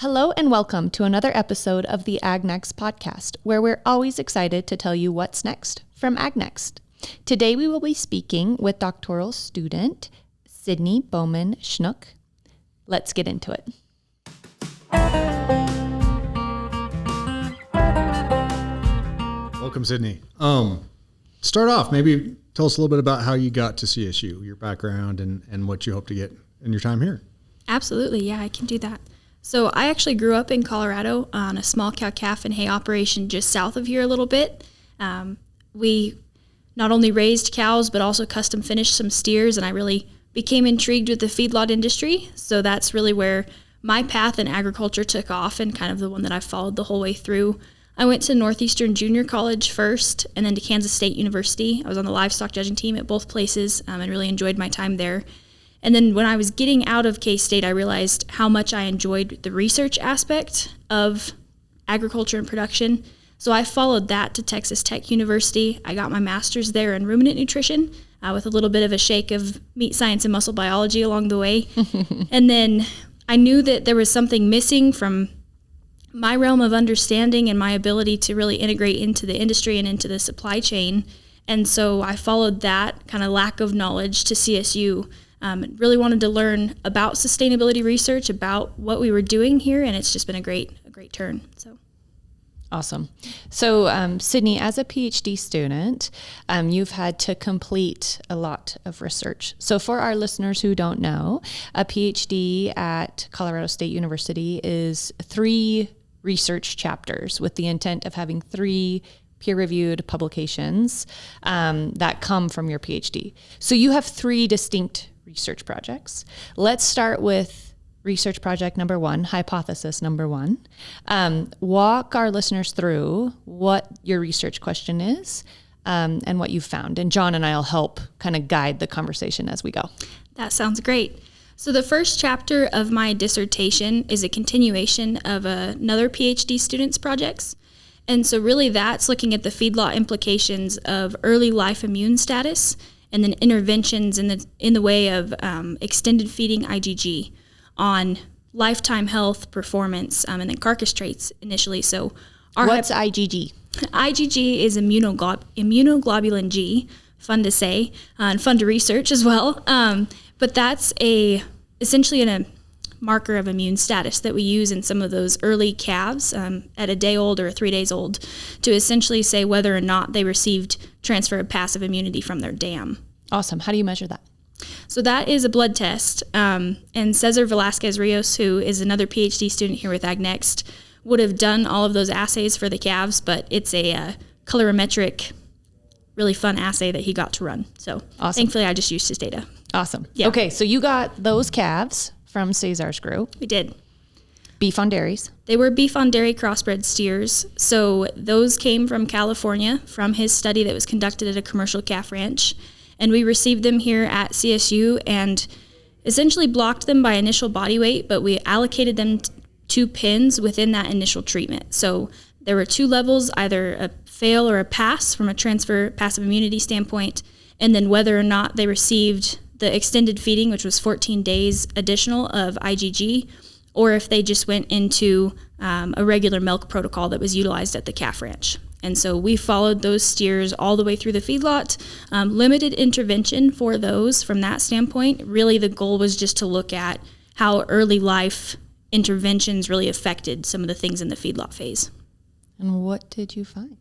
Hello and welcome to another episode of the AgNext Podcast, where we're always excited to tell you what's next from AgNext. Today we will be speaking with doctoral student Sydney Bowman-Schnug. Let's get into it. Welcome, Sydney. Start off, maybe tell us a little bit about how you got to CSU, your background, and what you hope to get in your time here. Absolutely, yeah, I can do that. So I actually grew up in Colorado on a small cow calf and hay operation just south of here a little bit. We not only raised cows, but also custom finished some steers, and I really became intrigued with the feedlot industry. So that's really where my path in agriculture took off, and kind of the one that I followed the whole way through. I went to Northeastern Junior College first, and then to Kansas State University. I was on the livestock judging team at both places, and really enjoyed my time there. And then when I was getting out of K-State, I realized how much I enjoyed the research aspect of agriculture and production. So I followed that to Texas Tech University. I got my master's there in ruminant nutrition with a little bit of a shake of meat science and muscle biology along the way. And then I knew that there was something missing from my realm of understanding and my ability to really integrate into the industry and into the supply chain. And so I followed that kind of lack of knowledge to CSU. Really wanted to learn about sustainability research, about what we were doing here, and it's just been a great turn. So awesome. So Sydney, as a Ph.D. student, you've had to complete a lot of research. So for our listeners who don't know, a Ph.D. at Colorado State University is 3 research chapters with the intent of having 3 peer-reviewed publications that come from your PhD. So you have 3 distinct research projects. Let's start with research project number 1, hypothesis number 1. Walk our listeners through what your research question is and what you've found. And John and I will help kind of guide the conversation as we go. That sounds great. So the first chapter of my dissertation is a continuation of another PhD student's projects. And so really that's looking at the feedlot implications of early life immune status and then interventions in the way of extended feeding IgG on lifetime health, performance, and then carcass traits initially. So what's IgG? IgG is immunoglobulin G, fun to say, and fun to research as well. But that's essentially a marker of immune status that we use in some of those early calves at a day old or 3 days old to essentially say whether or not they received transfer of passive immunity from their dam. Awesome. How do you measure that? So that is a blood test. And Cesar Velasquez-Rios, who is another PhD student here with AgNext, would have done all of those assays for the calves, but it's a colorimetric, really fun assay that he got to run. So awesome. Thankfully, I just used his data. Awesome. Yeah. Okay, so you got those calves from Cesar's group. We did. Beef on dairies. They were beef on dairy crossbred steers. So those came from California from his study that was conducted at a commercial calf ranch. And we received them here at CSU and essentially blocked them by initial body weight, but we allocated them to pins within that initial treatment. So there were 2 levels, either a fail or a pass from a transfer passive immunity standpoint, and then whether or not they received the extended feeding, which was 14 days additional of IgG, or if they just went into a regular milk protocol that was utilized at the calf ranch. And so we followed those steers all the way through the feedlot, limited intervention for those from that standpoint. Really the goal was just to look at how early life interventions really affected some of the things in the feedlot phase. And what did you find?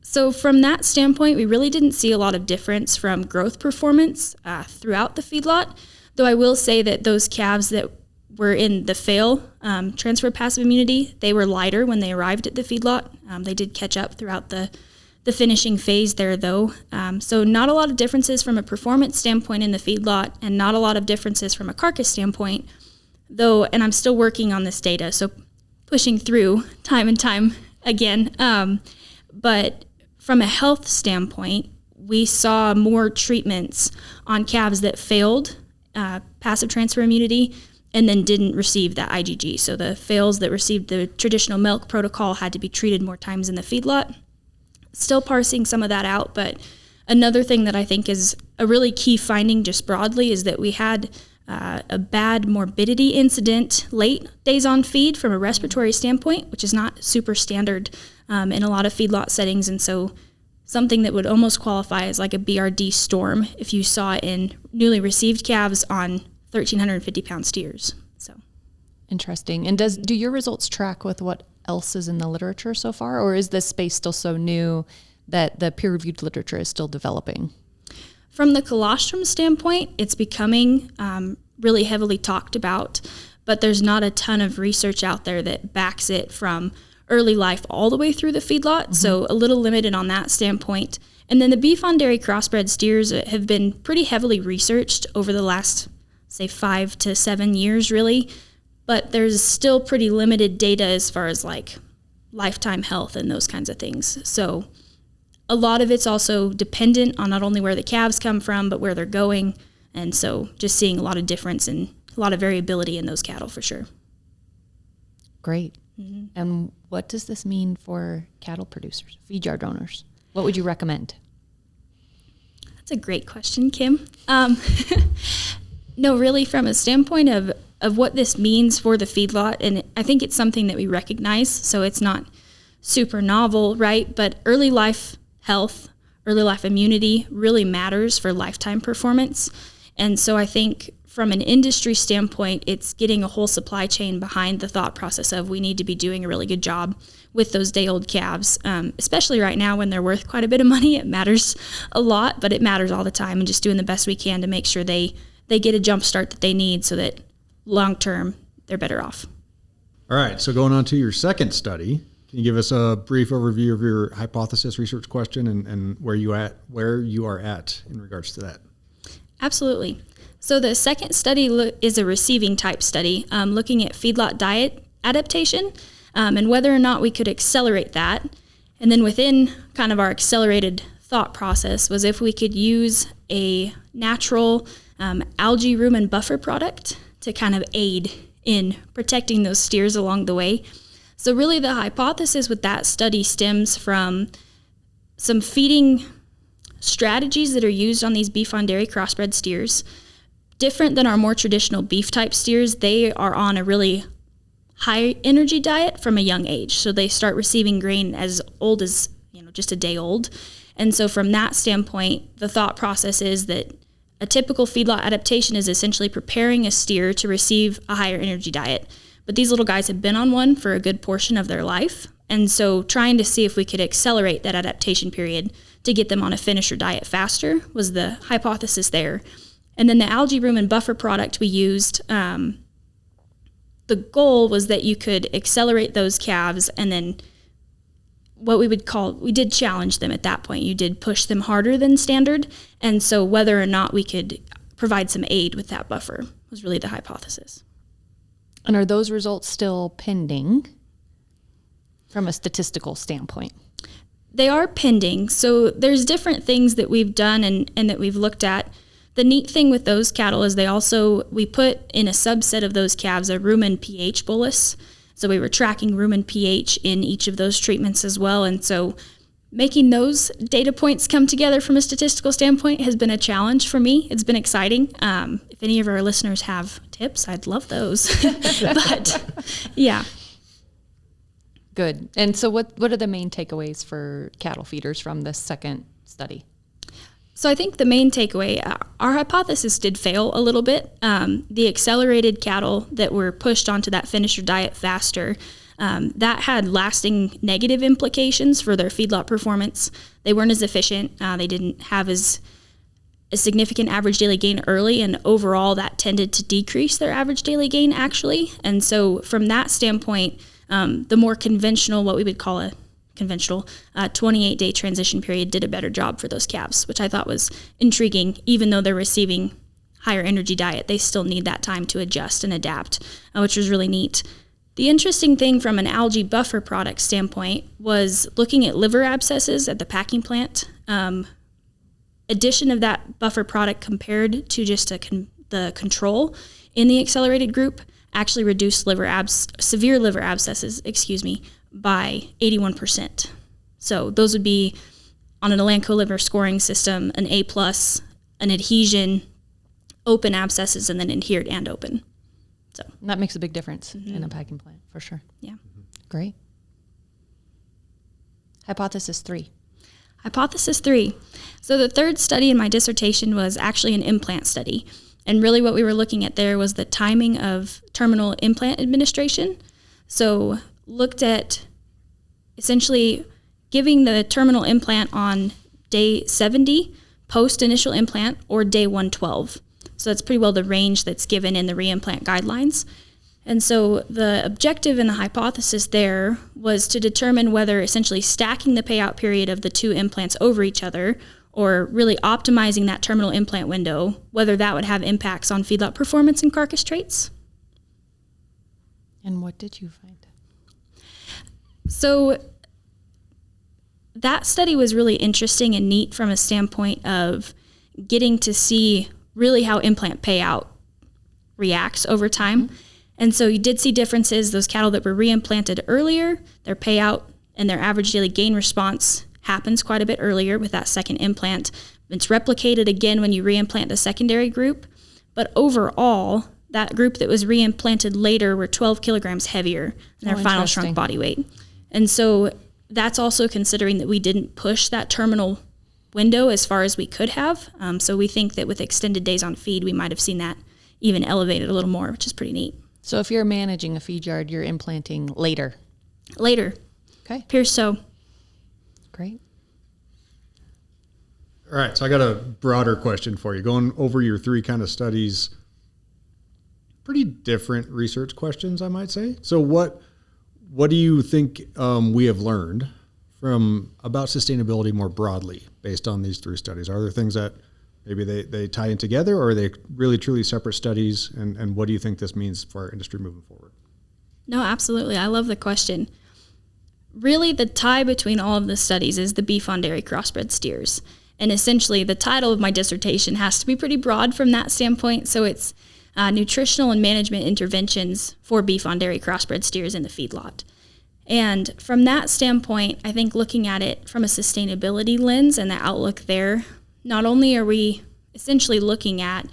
So from that standpoint, we really didn't see a lot of difference from growth performance throughout the feedlot, though I will say that those calves that were in the fail transfer passive immunity, they were lighter when they arrived at the feedlot. They did catch up throughout the finishing phase there, though. So not a lot of differences from a performance standpoint in the feedlot and not a lot of differences from a carcass standpoint, though, and I'm still working on this data, so pushing through time and time again. But from a health standpoint, we saw more treatments on calves that failed passive transfer immunity and then didn't receive that IgG. So the fails that received the traditional milk protocol had to be treated more times in the feedlot. Still parsing some of that out, but another thing that I think is a really key finding just broadly is that we had a bad morbidity incident late days on feed from a respiratory standpoint, which is not super standard in a lot of feedlot settings. And so something that would almost qualify as like a BRD storm if you saw it in newly received calves on 1,350 pound steers. So interesting. And do your results track with what else is in the literature so far, or is this space still so new that the peer-reviewed literature is still developing? From the colostrum standpoint, it's becoming really heavily talked about, but there's not a ton of research out there that backs it from early life all the way through the feedlot, mm-hmm. So a little limited on that standpoint. And then the beef on dairy crossbred steers have been pretty heavily researched over the last, say, 5 to 7 years, really, but there's still pretty limited data as far as like lifetime health and those kinds of things. So a lot of it's also dependent on not only where the calves come from, but where they're going. And so just seeing a lot of difference and a lot of variability in those cattle for sure. Great. Mm-hmm. And what does this mean for cattle producers, feed yard owners? What would you recommend? That's a great question, Kim. No, really from a standpoint of what this means for the feedlot, and I think it's something that we recognize, so it's not super novel, right? But early life health, early life immunity really matters for lifetime performance. And so I think from an industry standpoint, it's getting a whole supply chain behind the thought process of we need to be doing a really good job with those day-old calves, especially right now when they're worth quite a bit of money. It matters a lot, but it matters all the time, and just doing the best we can to make sure they get a jump start that they need so that long-term they're better off. All right, so going on to your second study, can you give us a brief overview of your hypothesis research question and where you are at in regards to that? Absolutely. So the second study is a receiving type study, looking at feedlot diet adaptation and whether or not we could accelerate that. And then within kind of our accelerated thought process was if we could use a natural algae rumen buffer product to kind of aid in protecting those steers along the way. So really the hypothesis with that study stems from some feeding strategies that are used on these beef on dairy crossbred steers. Different than our more traditional beef type steers, they are on a really high energy diet from a young age. So they start receiving grain as old as, just a day old. And so from that standpoint, the thought process is that a typical feedlot adaptation is essentially preparing a steer to receive a higher energy diet. But these little guys have been on one for a good portion of their life. And so trying to see if we could accelerate that adaptation period to get them on a finisher diet faster was the hypothesis there. And then the algae rumen buffer product we used, the goal was that you could accelerate those calves, and then what we did challenge them at that point. You did push them harder than standard. And so whether or not we could provide some aid with that buffer was really the hypothesis. And are those results still pending from a statistical standpoint? They are pending. So there's different things that we've done and that we've looked at. The neat thing with those cattle is we put in a subset of those calves a rumen pH bolus. So we were tracking rumen pH in each of those treatments as well. And so making those data points come together from a statistical standpoint has been a challenge for me. It's been exciting. If any of our listeners have tips, I'd love those. But yeah. Good. And so what are the main takeaways for cattle feeders from this second study? So I think the main takeaway, our hypothesis did fail a little bit. The accelerated cattle that were pushed onto that finisher diet faster, that had lasting negative implications for their feedlot performance. They weren't as efficient. They didn't have as a significant average daily gain early, and overall that tended to decrease their average daily gain actually. And so from that standpoint, the more conventional, what we would call a conventional 28-day transition period did a better job for those calves, which I thought was intriguing. Even though they're receiving higher energy diet, they still need that time to adjust and adapt, which was really neat. The interesting thing from an algae buffer product standpoint was looking at liver abscesses at the packing plant. Addition of that buffer product compared to just the control in the accelerated group actually reduced severe liver abscesses, by 81%. So those would be on an Elanco liver scoring system, an A+, an adhesion, open abscesses and then adhered and open. So that makes a big difference in a packing plant, for sure. Yeah. Great. Hypothesis 3. Hypothesis 3. So the third study in my dissertation was actually an implant study. And really what we were looking at there was the timing of terminal implant administration. So looked at essentially giving the terminal implant on day 70 post initial implant or day 112. So that's pretty well the range that's given in the reimplant guidelines. And so the objective and the hypothesis there was to determine whether essentially stacking the payout period of the two implants over each other, or really optimizing that terminal implant window, whether that would have impacts on feedlot performance and carcass traits. And what did you find? So that study was really interesting and neat from a standpoint of getting to see really how implant payout reacts over time. And so you did see differences. Those cattle that were reimplanted earlier, their payout and their average daily gain response happens quite a bit earlier with that second implant. It's replicated again when you reimplant the secondary group. But overall, that group that was reimplanted later were 12 kilograms heavier than their final shrunk body weight. And so that's also considering that we didn't push that terminal window as far as we could have. So we think that with extended days on feed, we might have seen that even elevated a little more, which is pretty neat. So if you're managing a feed yard, you're implanting later. Later. Okay. Appears so. Great. All right, so I got a broader question for you. Going over your 3 kind of studies, pretty different research questions, I might say. So what do you think we have learned from about sustainability more broadly based on these 3 studies? Are there things that maybe they tie in together, or are they really truly separate studies? And what do you think this means for our industry moving forward? No, absolutely. I love the question. Really, the tie between all of the studies is the beef on dairy crossbred steers. And essentially, the title of my dissertation has to be pretty broad from that standpoint. So it's nutritional and management interventions for beef on dairy crossbred steers in the feedlot. And from that standpoint, I think looking at it from a sustainability lens and the outlook there, not only are we essentially looking at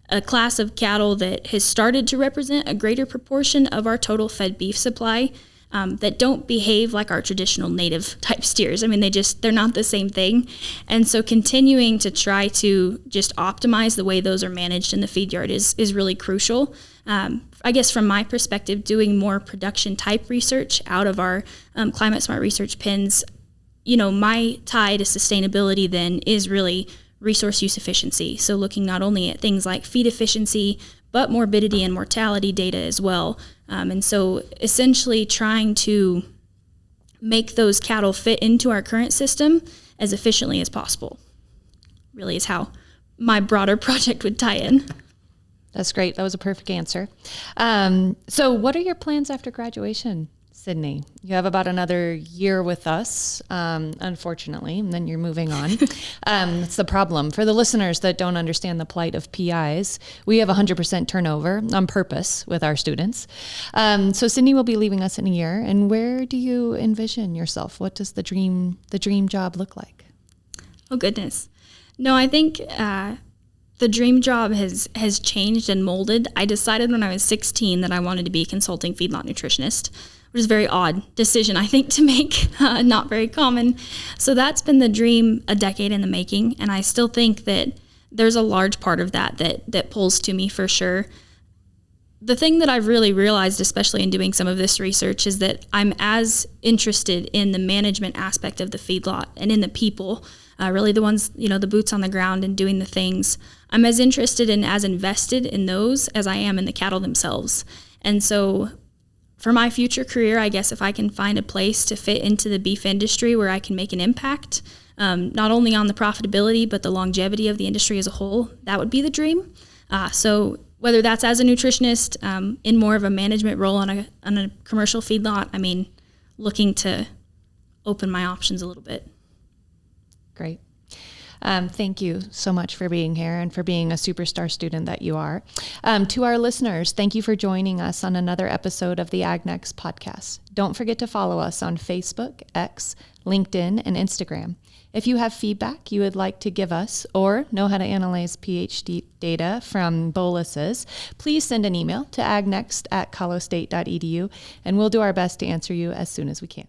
a class of cattle that has started to represent a greater proportion of our total fed beef supply, that don't behave like our traditional native type steers. I mean, they're not the same thing. And so continuing to try to just optimize the way those are managed in the feed yard is really crucial. I guess from my perspective, doing more production type research out of our Climate Smart research pens, my tie to sustainability then is really resource use efficiency. So looking not only at things like feed efficiency, but morbidity and mortality data as well. And so essentially trying to make those cattle fit into our current system as efficiently as possible really is how my broader project would tie in. That's great. That was a perfect answer. So what are your plans after graduation, Sydney? You have about another year with us, unfortunately, and then you're moving on. That's the problem. For the listeners that don't understand the plight of PIs, we have 100% turnover on purpose with our students. So Sydney will be leaving us in a year. And where do you envision yourself? What does the dream job look like? Oh, goodness. No, I think the dream job has changed and molded. I decided when I was 16 that I wanted to be a consulting feedlot nutritionist, which is a very odd decision, I think, to make, not very common. So that's been the dream a decade in the making, and I still think that there's a large part of that pulls to me for sure. The thing that I've really realized, especially in doing some of this research, is that I'm as interested in the management aspect of the feedlot and in the people, really the ones, the boots on the ground and doing the things. I'm as interested and as invested in those as I am in the cattle themselves. And so for my future career, I guess if I can find a place to fit into the beef industry where I can make an impact, not only on the profitability, but the longevity of the industry as a whole, that would be the dream. So whether that's as a nutritionist, in more of a management role on a commercial feedlot, looking to open my options a little bit. Great. Thank you so much for being here and for being a superstar student that you are. To our listeners, thank you for joining us on another episode of the AgNext Podcast. Don't forget to follow us on Facebook, X, LinkedIn, and Instagram. If you have feedback you would like to give us or know how to analyze Ph.D. data from boluses, please send an email to agnext@colostate.edu, and we'll do our best to answer you as soon as we can.